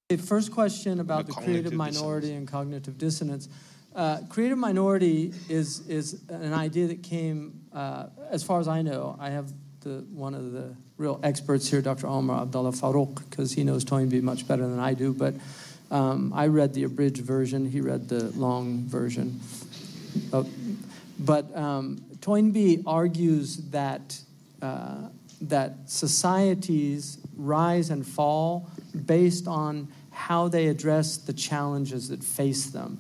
Okay, first question about the creative minority and cognitive dissonance. Creative minority is an idea that came, as far as I know, I have one of the real experts here, Dr. Omar Abdullah Farouk, because he knows Toynbee much better than I do, but I read the abridged version, he read the long version. But Toynbee argues that societies rise and fall based on how they address the challenges that face them.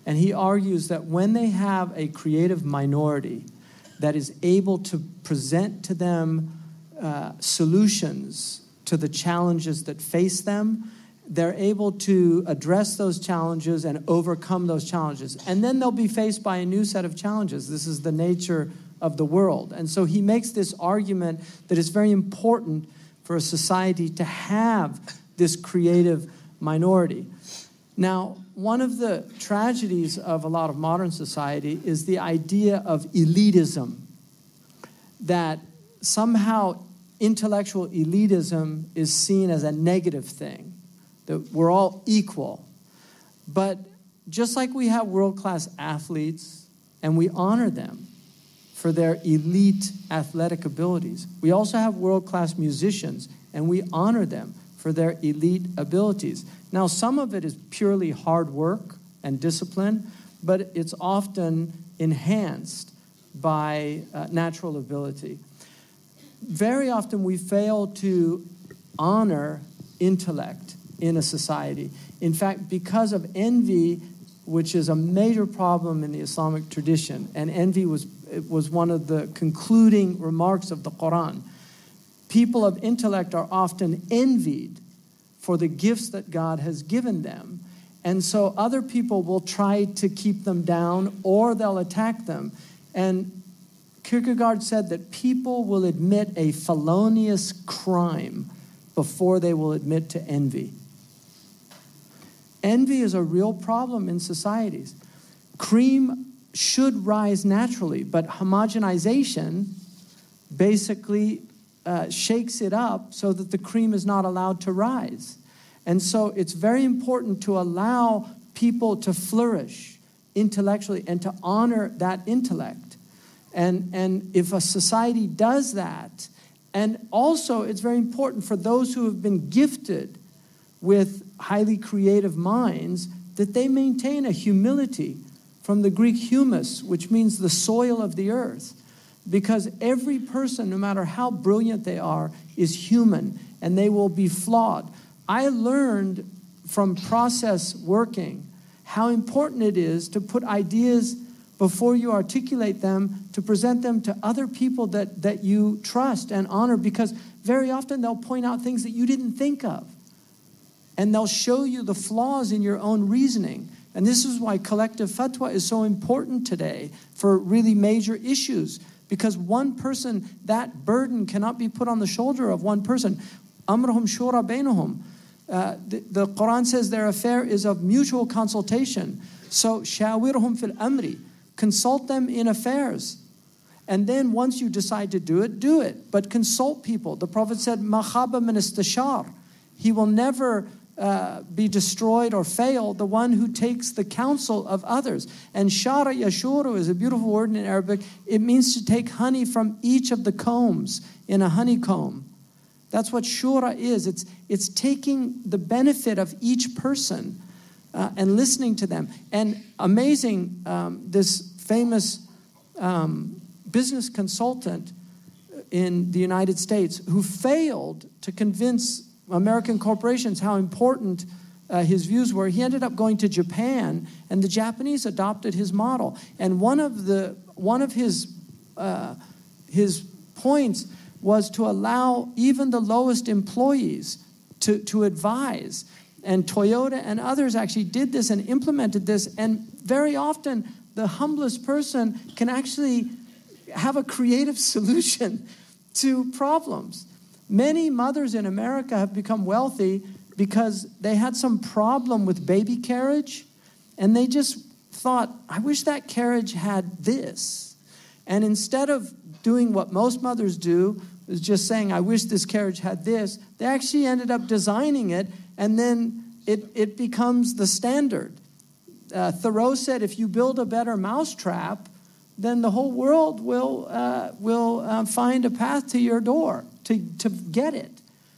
And he argues that when they have a creative minority that is able to present to them solutions to the challenges that face them, they're able to address those challenges and overcome those challenges. And then they'll be faced by a new set of challenges. This is the nature of the world. And so he makes this argument that it's very important for a society to have this creative minority. Now, one of the tragedies of a lot of modern society is the idea of elitism, that somehow intellectual elitism is seen as a negative thing, that we're all equal. But just like we have world-class athletes and we honor them for their elite athletic abilities, we also have world-class musicians and we honor them for their elite abilities. Now, some of it is purely hard work and discipline, but it's often enhanced by natural ability. Very often we fail to honor intellect in a society. In fact, because of envy, which is a major problem in the Islamic tradition, and envy was one of the concluding remarks of the Quran. People of intellect are often envied for the gifts that God has given them. And so other people will try to keep them down or they'll attack them. And Kierkegaard said that people will admit a felonious crime before they will admit to envy. Envy is a real problem in societies. Cream should rise naturally, but homogenization basically shakes it up so that the cream is not allowed to rise. And so it's very important to allow people to flourish intellectually and to honor that intellect. And if a society does that, and also it's very important for those who have been gifted with highly creative minds that they maintain a humility, from the Greek humus, which means the soil of the earth. Because every person, no matter how brilliant they are, is human, and they will be flawed. I learned from process working how important it is to put ideas before you articulate them, to present them to other people that you trust and honor, because very often they'll point out things that you didn't think of. And they'll show you the flaws in your own reasoning. And this is why collective fatwa is so important today for really major issues. Because one person, that burden cannot be put on the shoulder of one person. Amruhum shura bainahum. The Quran says their affair is of mutual consultation. So shawirhum fil amri. Consult them in affairs. And then once you decide to do it. But consult people. The Prophet said, ma khaba min istishar. He will never be destroyed or fail, the one who takes the counsel of others. And shara yashuru is a beautiful word in Arabic. It means to take honey from each of the combs in a honeycomb. That's what shura is. It's taking the benefit of each person and listening to them. And amazing, this famous business consultant in the United States who failed to convince American corporations how important his views were. He ended up going to Japan, and the Japanese adopted his model. And one of his points was to allow even the lowest employees to advise. And Toyota and others actually did this and implemented this. And very often, the humblest person can actually have a creative solution to problems. Many mothers in America have become wealthy because they had some problem with baby carriage, and they just thought, I wish that carriage had this. And instead of doing what most mothers do, is just saying, I wish this carriage had this, they actually ended up designing it and then it becomes the standard. Thoreau said, if you build a better mousetrap, then the whole world will find a path to your door to get it.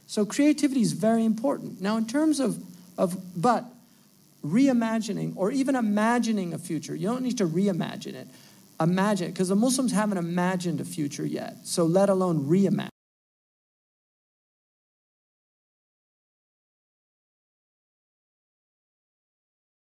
So creativity is very important. Now, in terms of reimagining or even imagining a future, you don't need to reimagine it. Imagine it, because the Muslims haven't imagined a future yet, so let alone reimagine.